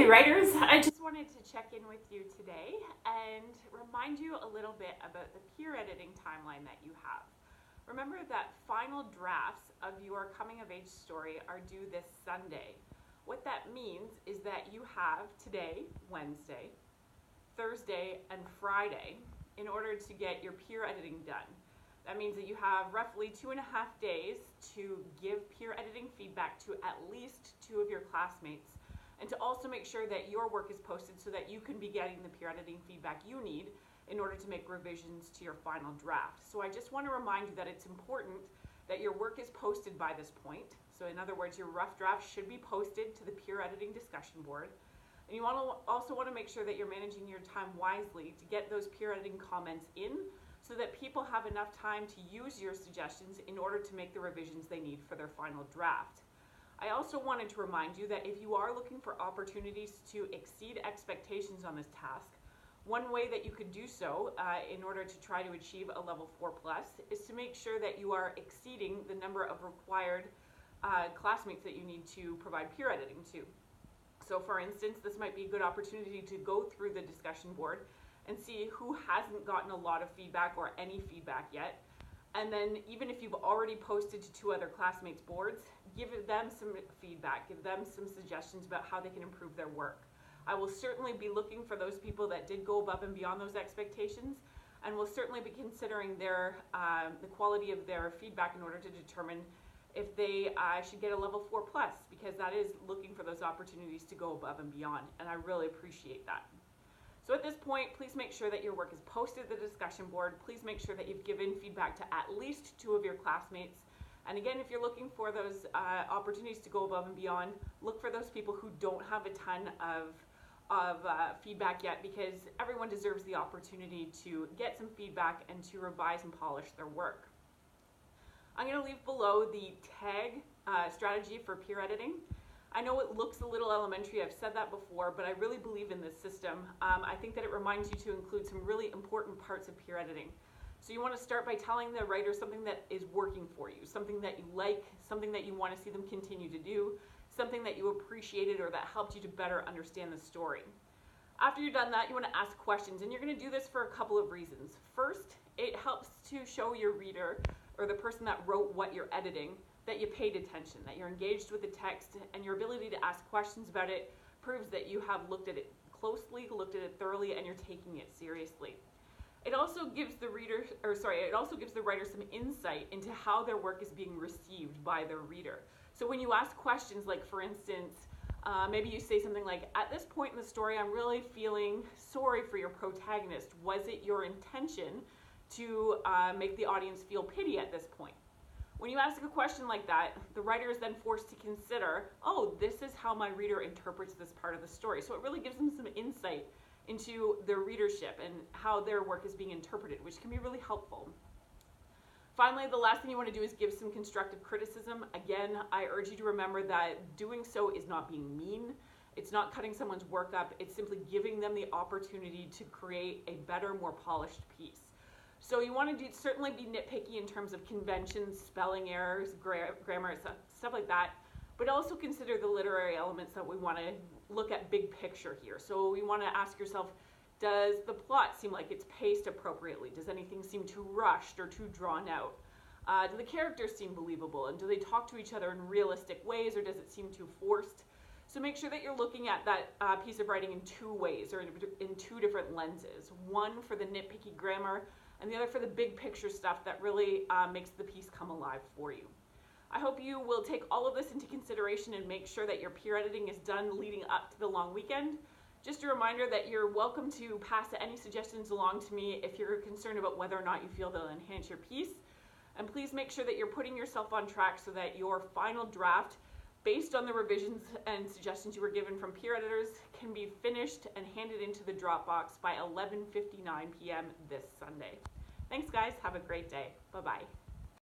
Hi writers, I just wanted to check in with you today and remind you a little bit about the peer editing timeline that you have. Remember that final drafts of your coming of age story are due this Sunday. What that means is that you have today, Wednesday, Thursday, and Friday in order to get your peer editing done. That means that you have roughly 2.5 days to give peer editing feedback to at least 2 of your classmates, and to also make sure that your work is posted so that you can be getting the peer editing feedback you need in order to make revisions to your final draft. So I just want to remind you that it's important that your work is posted by this point. So in other words, your rough draft should be posted to the peer editing discussion board. And you also want to make sure that you're managing your time wisely to get those peer editing comments in so that people have enough time to use your suggestions in order to make the revisions they need for their final draft. I also wanted to remind you that if you are looking for opportunities to exceed expectations on this task, one way that you could do so in order to try to achieve a level 4+ is to make sure that you are exceeding the number of required classmates that you need to provide peer editing to. So for instance, this might be a good opportunity to go through the discussion board and see who hasn't gotten a lot of feedback or any feedback yet. And then even if you've already posted to 2 other classmates' boards, give them some feedback, give them some suggestions about how they can improve their work. I will certainly be looking for those people that did go above and beyond those expectations, and will certainly be considering their the quality of their feedback in order to determine if they should get a level 4+, because that is looking for those opportunities to go above and beyond, and I really appreciate that. So at this point, please make sure that your work is posted to the discussion board. Please make sure that you've given feedback to at least 2 of your classmates. And again, if you're looking for those opportunities to go above and beyond, look for those people who don't have a ton of feedback yet, because everyone deserves the opportunity to get some feedback and to revise and polish their work. I'm going to leave below the tag strategy for peer editing. I know it looks a little elementary, I've said that before, but I really believe in this system. I think that it reminds you to include some really important parts of peer editing. So you want to start by telling the writer something that is working for you, something that you like, something that you want to see them continue to do, something that you appreciated or that helped you to better understand the story. After you've done that, you want to ask questions, and you're going to do this for a couple of reasons. First, it helps to show your reader or the person that wrote what you're editing that you paid attention, that you're engaged with the text, and your ability to ask questions about it proves that you have looked at it closely, looked at it thoroughly, and you're taking it seriously. It also gives the writer some insight into how their work is being received by their reader. So when you ask questions like, for instance, maybe you say something like, at this point in the story, I'm really feeling sorry for your protagonist. Was it your intention to make the audience feel pity at this point? When you ask a question like that, the writer is then forced to consider, oh, this is how my reader interprets this part of the story. So it really gives them some insight into their readership and how their work is being interpreted, which can be really helpful. Finally, the last thing you want to do is give some constructive criticism. Again, I urge you to remember that doing so is not being mean. It's not cutting someone's work up. It's simply giving them the opportunity to create a better, more polished piece. So you want to certainly be nitpicky in terms of conventions, spelling errors, grammar, stuff like that, but also consider the literary elements that we want to look at big picture here. So we want to ask yourself, does the plot seem like it's paced appropriately? Does anything seem too rushed or too drawn out? Do the characters seem believable, and do they talk to each other in realistic ways, or does it seem too forced? So make sure that you're looking at that piece of writing in 2 ways, or in 2 different lenses. One for the nitpicky grammar, and the other for the big picture stuff that really makes the piece come alive for you. I hope you will take all of this into consideration and make sure that your peer editing is done leading up to the long weekend. Just a reminder that you're welcome to pass any suggestions along to me if you're concerned about whether or not you feel they'll enhance your piece. And please make sure that you're putting yourself on track so that your final draft, based on the revisions and suggestions you were given from peer editors, can be finished and handed into the Dropbox by 11:59 p.m. this Sunday. Thanks guys, have a great day. Bye-bye.